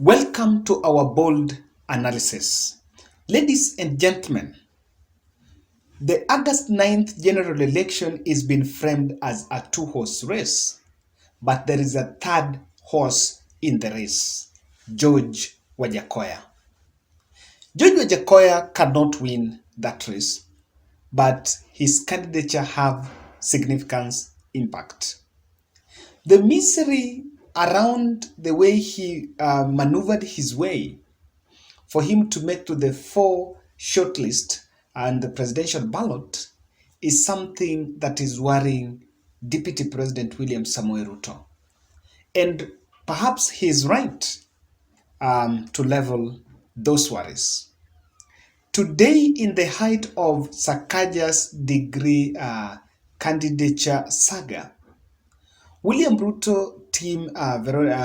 Welcome to our bold analysis. Ladies and gentlemen, the August 9th general election is being framed as a two-horse race, but there is a third horse in the race, George Wajackoyah. George Wajackoyah cannot win that race, but his candidature have significant impact. The misery around the way he maneuvered his way for him to make to the 4 shortlist and the presidential ballot is something that is worrying Deputy President William Samoei Ruto. And perhaps he is right to level those worries. Today, in the height of Sakaja's degree candidature saga, William Ruto team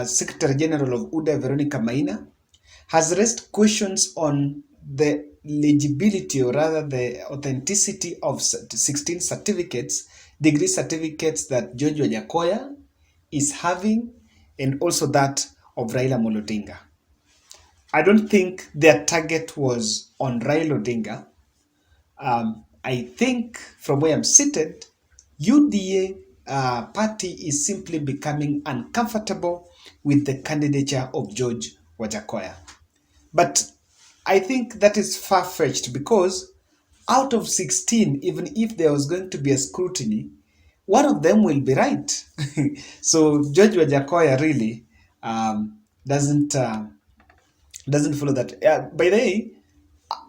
Secretary General of UDA Veronica Maina has raised questions on the legibility, or rather the authenticity of 16 certificates, degree certificates that George Wajackoyah is having, and also that of Raila Odinga. I don't think their target was on Raila Odinga. I think from where I'm seated, UDA party is simply becoming uncomfortable with the candidature of George Wajackoyah. But I think that is far-fetched, because out of 16, even if there was going to be a scrutiny, one of them will be right. So George Wajackoyah really doesn't follow that. By the way,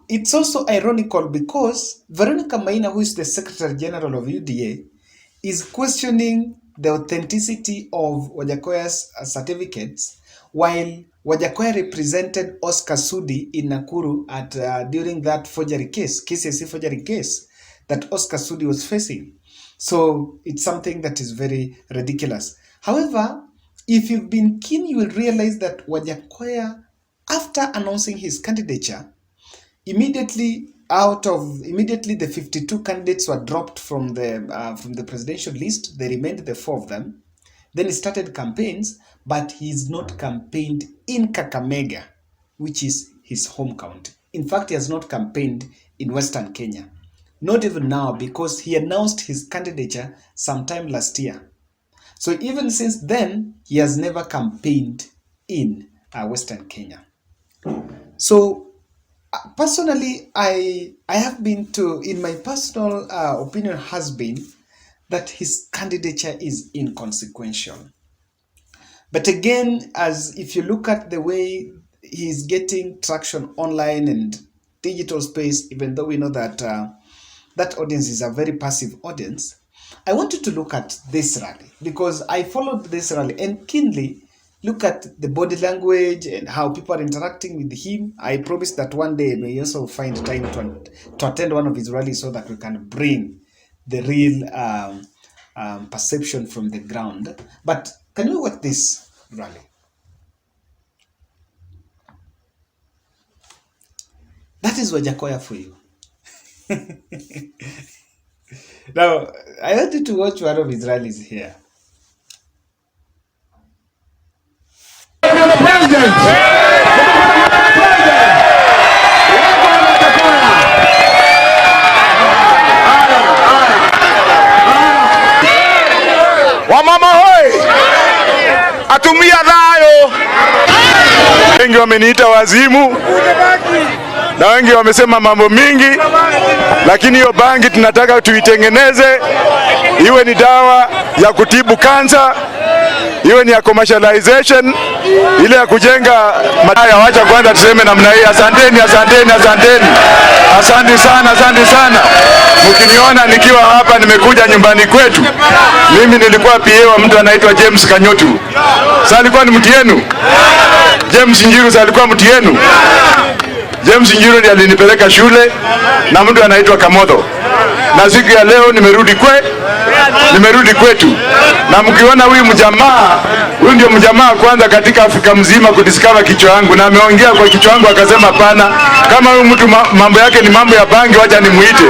it's also ironical because Veronica Maina, who is the Secretary General of UDA, is questioning the authenticity of Wajackoyah's certificates, while Wajackoyah represented Oscar Sudi in Nakuru at during that forgery case, KCSE forgery case that Oscar Sudi was facing. So it's something that is very ridiculous. However, if you've been keen, you will realize that Wajackoyah, after announcing his candidature, immediately the 52 candidates were dropped from the presidential list. They remained the 4 of them. Then he started campaigns, but he's not campaigned in Kakamega, which is his home county. In fact, he has not campaigned in Western Kenya. Not even now, because he announced his candidature sometime last year. So even since then, he has never campaigned in Western Kenya. So personally, I have been to, in my personal opinion, has been that his candidature is inconsequential. But again, as if you look at the way he's getting traction online and digital space, even though we know that that audience is a very passive audience, I wanted to look at this rally because I followed this rally and keenly look at the body language and how people are interacting with him. I promise that one day we also find time to attend one of his rallies so that we can bring the real perception from the ground. But can you watch this rally? That is Wajackoyah for you. Now, I want you to watch one of his rallies here. Wamama hoi, atumia dhayo. Wengi wameniita wazimu na wengi wamesema mambo mingi, lakini hiyo bangi tunataka tuitengeneze iwe ni dawa ya kutibu kansa, iwe ni ya commercialization, ile ya kujenga madaya. Wacha kwanza tuseme namna hii. Asanteni, asanteni, asanteni. Asante sana, asante sana. Mkiniona nikiwa hapa, nimekuja nyumbani kwetu. Mimi nilikuwa PA wa mtu anaitwa James Kanyotu. Sasa alikuwa ni mtu yenu? James Njiru sasa alikuwa mtu yenu? James Njiru ndiye alinipeleka shule na mtu anaitwa Kamodho. Na siku ya leo nimerudi kwetu. Na mkiona huyu mjamaa, huyu ndio mjamaa kwanza katika Afrika mzima kudiscover kichwa yangu, na ameongea kwa kichwa yangu akasema pana, kama huyu mtu mambo yake ni mambo ya bangi, wacha nimuite.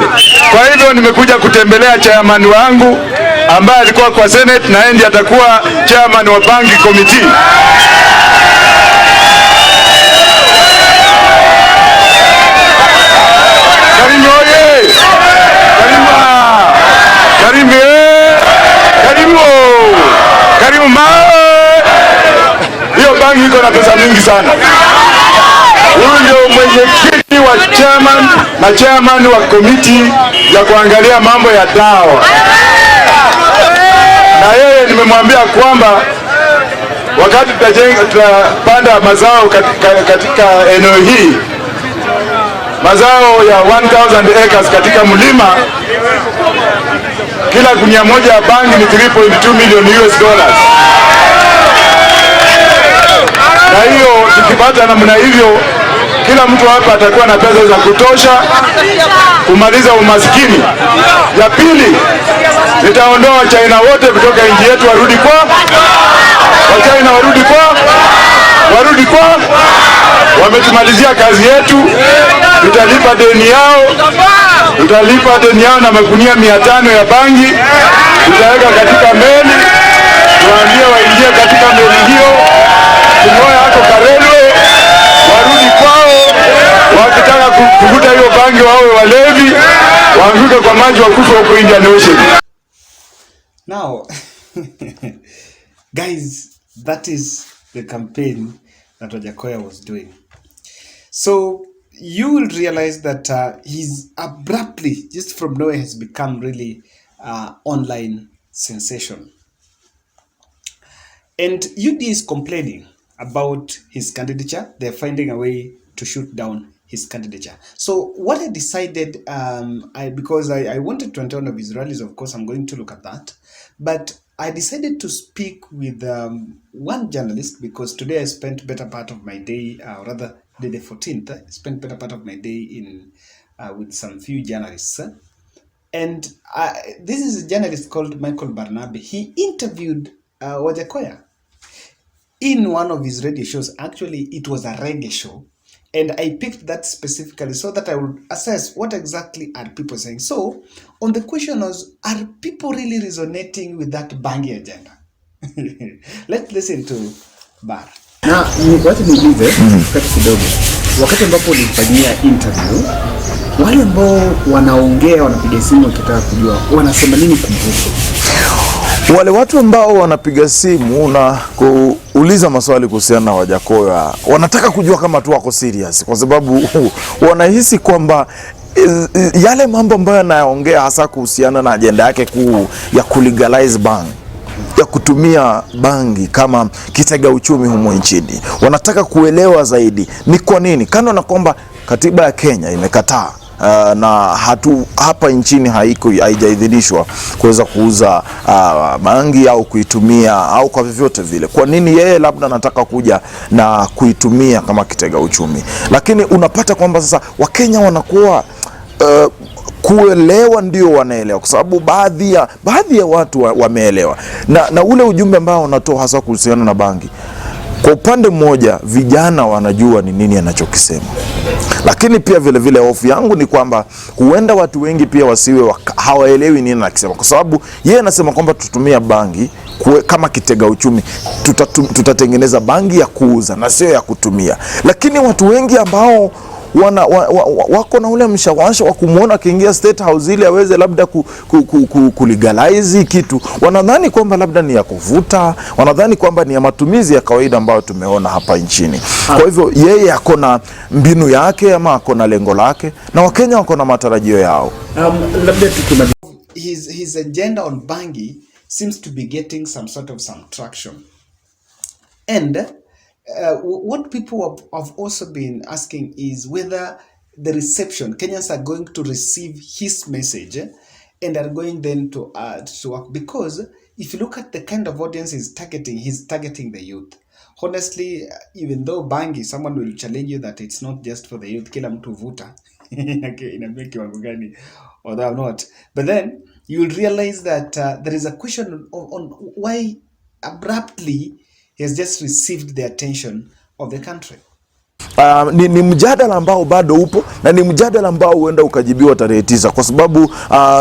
Kwa hivyo nimekuja kutembelea chairman wangu ambaye alikuwa kwa Senate na ndiye atakuwa chairman wa bangi committee. mingi sana. Huyu ndio mwenyekiti wa chairman wa komiti ya kuangalia mambo ya dawa. Na yeye nimemwambia kwamba wakati tutapanda mazao katika eneo hii, mazao ya 1000 acres katika mlima, kila gunia moja ya bangi ni 3.2 million US dollars. Na hiyo tukipata namna hivyo, kila mtu hapa atakuwa na pesa za kutosha kumaliza umaskini. Ya pili, nitaondoa China wote kutoka nchi yetu warudi kwa China, warudi kwa wametumalizia kazi yetu. Tutalipa deni yao na magunia 500 ya bangi tutaweka katika meli, tuambie waingie katika meli hiyo, kungoya hako Karelwe, warudi kwao. Wakitaka kuvuta hiyo bangi wawe walevi, waanguke kwa maji wakufa huko Indian Ocean. Now, guys, that is the campaign that Wajackoyah was doing. So you will realize that he's abruptly, just from nowhere, has become really online sensation. And UDA is complaining about his candidature. They're finding a way to shoot down his candidature. So what I decided, because I wanted to attend one of his rallies, of course, I'm going to look at that. But I decided to speak with one journalist, because today I spent better part of my day, rather the 14th, I spent better part of my day in with some few journalists. And this is a journalist called Michael Barnaby. He interviewed Wajackoyah in one of his radio shows. Actually, it was a reggae show. And I picked that specifically so that I would assess what exactly are people saying. So, on the question was, are people really resonating with that bangi agenda? Let's listen to Bar. Na wacha niulize kati kidogo. Wakati ambapo ulifanyia interview, wale ambao wanaongea, wanapiga simu wakitaka kujua wanasema nini kumhusu? Wale watu ambao wanapiga simu na kuuliza maswali kuhusiana na Wajackoyah wanataka kujua kama tu wako serious, kwa sababu wanahisi kwamba yale mambo ambayo anaongea hasa kuhusiana na agenda yake kuu ya kulegalize bang, ya kutumia bangi kama kitega uchumi humo nchini, wanataka kuelewa zaidi ni kwa nini, kando na kwamba katiba ya Kenya imekataa na hapa nchini haijaidhinishwa kuweza kuuza bangi au kuitumia au kwa vyovyote vile. Kwa nini yeye labda anataka kuja na kuitumia kama kitega uchumi? Lakini unapata kwamba sasa Wakenya wanakuwa kuelewa ndio wanaelewa, kwa sababu baadhi ya watu wameelewa na ule ujumbe ambao unatoa hasa kuhusiana na bangi. Kwa upande mmoja vijana wanajua ni nini anachokisema, lakini pia vile vile hofu yangu ni kwamba huenda watu wengi pia wasiwe hawaelewi nini anakisema, kwa sababu yeye anasema kwamba tutumia bangi kama kitega uchumi, tutatengeneza bangi ya kuuza na sio ya kutumia. Lakini watu wengi ambao wako na ule mshawasha wa kumuona akiingia State House ili aweze labda kulegalize kitu, wanadhani kwamba labda ni ya kuvuta, wanadhani kwamba ni ya matumizi ya kawaida ambayo tumeona hapa nchini. Kwa hivyo yeye ako na mbinu yake ama ako na lengo lake, na Wakenya wako na matarajio yao. His agenda on bangi seems to be getting some traction. And what people have also been asking is whether the reception, Kenyans are going to receive his message and are going then to work. Because if you look at the kind of audience he's targeting the youth. Honestly, even though bangi, someone will challenge you that it's not just for the youth, kila mtu vuta, inabeki kiwango gani or not. But then you will realize that there is a question on why abruptly he has just received the attention of the country. Ni mjadala ambao bado upo, na ni mjadala ambao huenda ukajibiwa tarehe 9, kwa sababu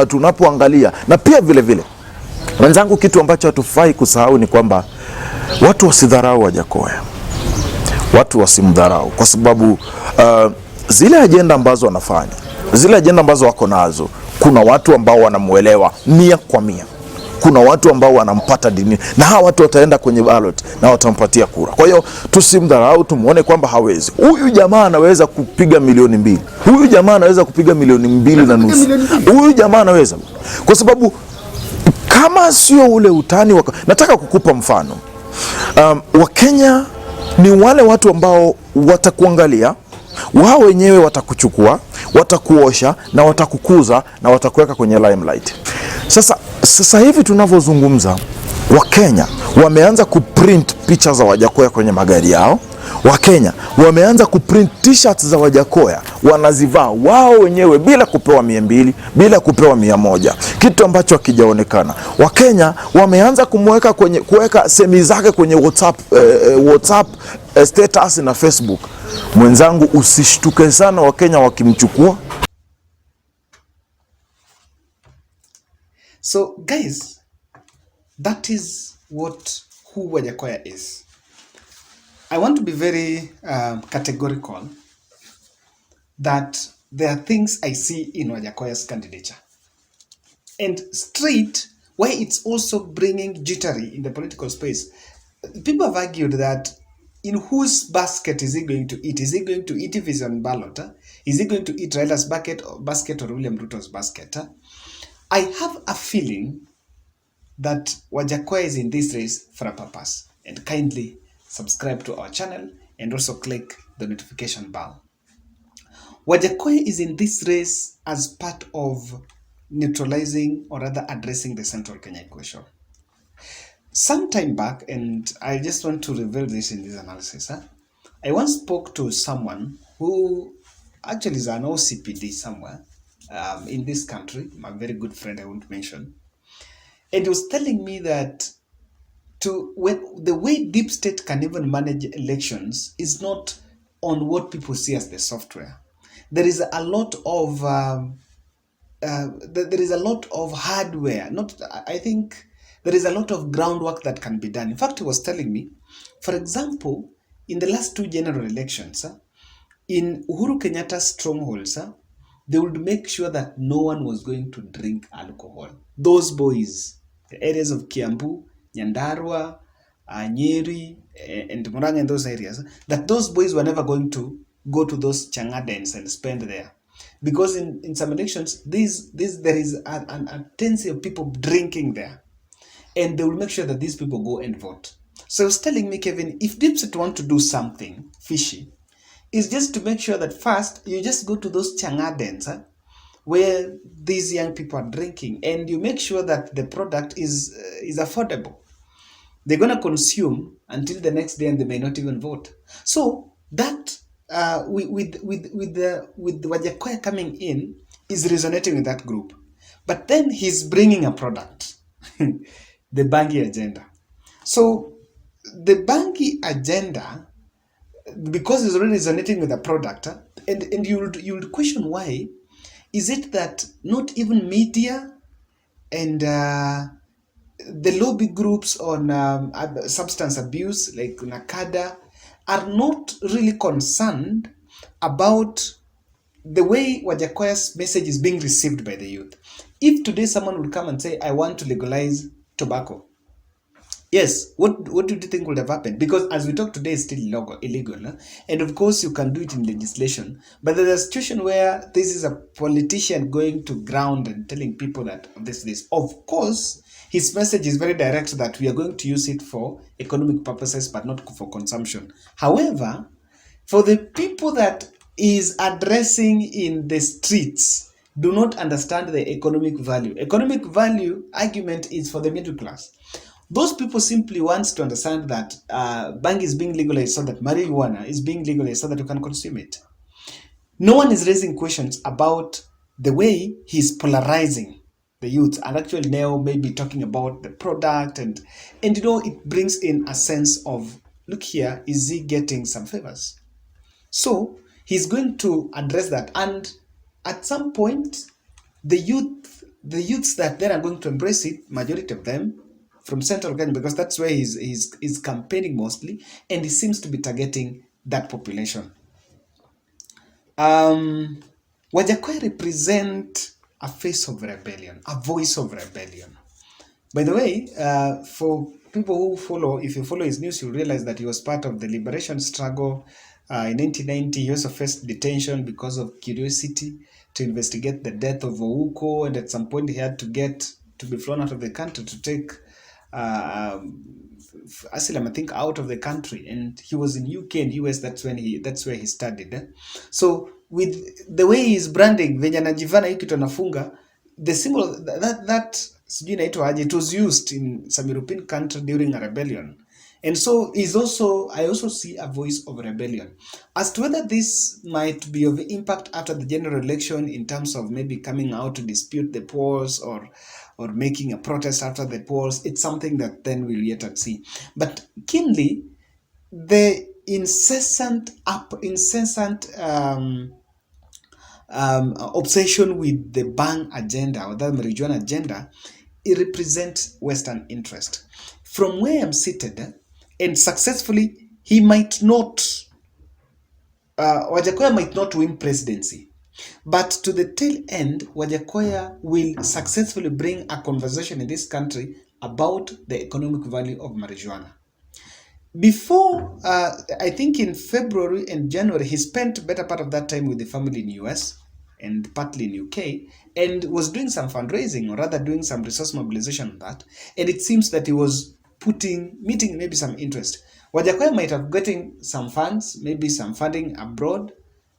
tunapoangalia, na pia vile vile wenzangu, kitu ambacho hatufai kusahau ni kwamba watu wasidharau Wajackoyah, watu wasimdharau, kwa sababu zile agenda ambazo wanafanya, zile agenda ambazo wako nazo, kuna watu ambao wanamuelewa 100%. kuna watu ambao wanampata dini, na hawa watu wataenda kwenye ballot na watampatia kura. Kwa hiyo tusimdharau, tumuone kwamba hawezi. Huyu jamaa anaweza kupiga milioni 2, huyu jamaa anaweza kupiga milioni 2.5, huyu jamaa anaweza, kwa sababu kama sio ule utani nataka kukupa mfano. Wakenya ni wale watu ambao watakuangalia, wao wenyewe watakuchukua, watakuosha na watakukuza na watakuweka kwenye limelight. Sasa hivi tunavyozungumza, Wakenya wameanza kuprint picha za Wajackoyah kwenye magari yao. Wakenya wameanza kuprint t-shirts za Wajackoyah, wanazivaa wao wenyewe bila kupewa 200, bila kupewa 100, kitu ambacho hakijaonekana. Wakenya wameanza kuweka semi zake kwenye WhatsApp status na Facebook. Mwenzangu, usishtuke sana Wakenya wakimchukua. So guys, that is who Wajackoyah is. I want to be very categorical that there are things I see in Wajackoyah's candidature. And straight, why it's also bringing jittery in the political space. People have argued that in whose basket is he going to eat? Is he going to eat if he's on ballot? Is he going to eat Raila's basket or William Ruto's basket? I have a feeling that Wajackoyah is in this race for a purpose. And kindly subscribe to our channel and also click the notification bell. Wajackoyah is in this race as part of neutralizing or rather addressing the Central Kenya equation. Some time back, and I just want to reveal this in this analysis, I once spoke to someone who actually is an OCPD somewhere in this country, my very good friend I won't mention, and he was telling me that the way deep state can even manage elections is not on what people see as the software. There is a lot of hardware. I think there is a lot of groundwork that can be done. In fact, he was telling me, for example, in the last 2 general elections, in Uhuru Kenyatta's strongholds, they would make sure that no one was going to drink alcohol. Those boys, the areas of Kiambu, Nyandarua, Nyeri, and Murang'a, and those areas, that those boys were never going to go to those changadens and spend there. Because in some elections, there is a tendency of people drinking there. And they will make sure that these people go and vote. So he was telling me, Kevin, if Deep State want to do something fishy, is just to make sure that first, you just go to those changadens where these young people are drinking, and you make sure that the product is affordable. They're going to consume until the next day and they may not even vote. So that with Wajackoyah coming in is resonating with that group. But then he's bringing a product, the Bangi agenda. So the Bangi agenda, because it's already resonating with the product, and you'll question why. Is it that not even media and the lobby groups on substance abuse like Nakada are not really concerned about the way Wajackoyah's message is being received by the youth? If today someone would come and say, I want to legalize tobacco, yes, what do you think would have happened? Because as we talk today, it's still illegal. And of course, you can do it in legislation. But there's a situation where this is a politician going to ground and telling people that this. Of course, his message is very direct that we are going to use it for economic purposes, but not for consumption. However, for the people that is addressing in the streets, do not understand the economic value. Economic value argument is for the middle class. Those people simply want to understand that bhang is being legalized so that marijuana is being legalized so that you can consume it. No one is raising questions about the way he's polarizing the youth, and actually now maybe talking about the product, and it brings in a sense of, look here, is he getting some favors? So he's going to address that, and at some point, the youths that then are going to embrace it, majority of them from Central Kenya, because that's where he's campaigning mostly, and he seems to be targeting that population. Wajackoyah represent a face of rebellion, a voice of rebellion. By the way, for people who follow, if you follow his news, you'll realize that he was part of the liberation struggle. In 1990, he also faced detention because of curiosity to investigate the death of Ouko, and at some point he had to be flown out of the country to take asylum, I think, out of the country, and he was in UK and US. That's where he studied. So with the way he's branding venye anajivana hii kitu anafunga, the symbol that sijui inaitwa aje, it was used in some European country during a rebellion. And so I also see a voice of rebellion. As to whether this might be of impact after the general election in terms of maybe coming out to dispute the polls or making a protest after the polls, it's something that then we'll yet and see. But keenly, the incessant obsession with the bhang agenda or the marijuana agenda, it represents Western interest. From where I'm seated, and successfully, Wajackoyah might not win presidency, but to the tail end, Wajackoyah will successfully bring a conversation in this country about the economic value of marijuana. Before, I think in February and January, he spent better part of that time with the family in US and partly in UK, and was doing some fundraising, or rather doing some resource mobilization on that. And it seems that he was meeting maybe some interest. Wajackoyah might have getting some funds, maybe some funding abroad,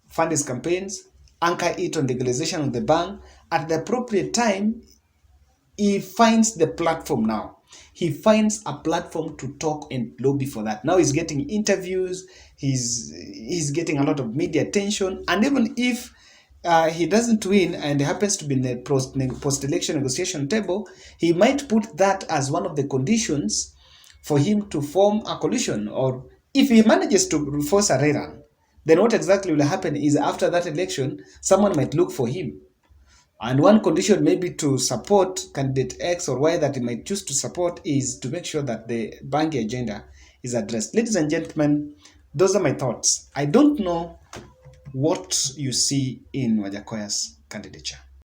fund his campaigns, anchor it on legalization of the bhang. At the appropriate time, he finds the platform now. He finds a platform to talk and lobby for that. Now he's getting interviews, he's getting a lot of media attention, and even if he doesn't win and happens to be in the post-election negotiation table, he might put that as one of the conditions for him to form a coalition. Or if he manages to force a rerun, then what exactly will happen is after that election, someone might look for him. And one condition maybe to support candidate X or Y that he might choose to support is to make sure that the bhang agenda is addressed. Ladies and gentlemen, those are my thoughts. I don't know what you see in Wajackoyah's candidature.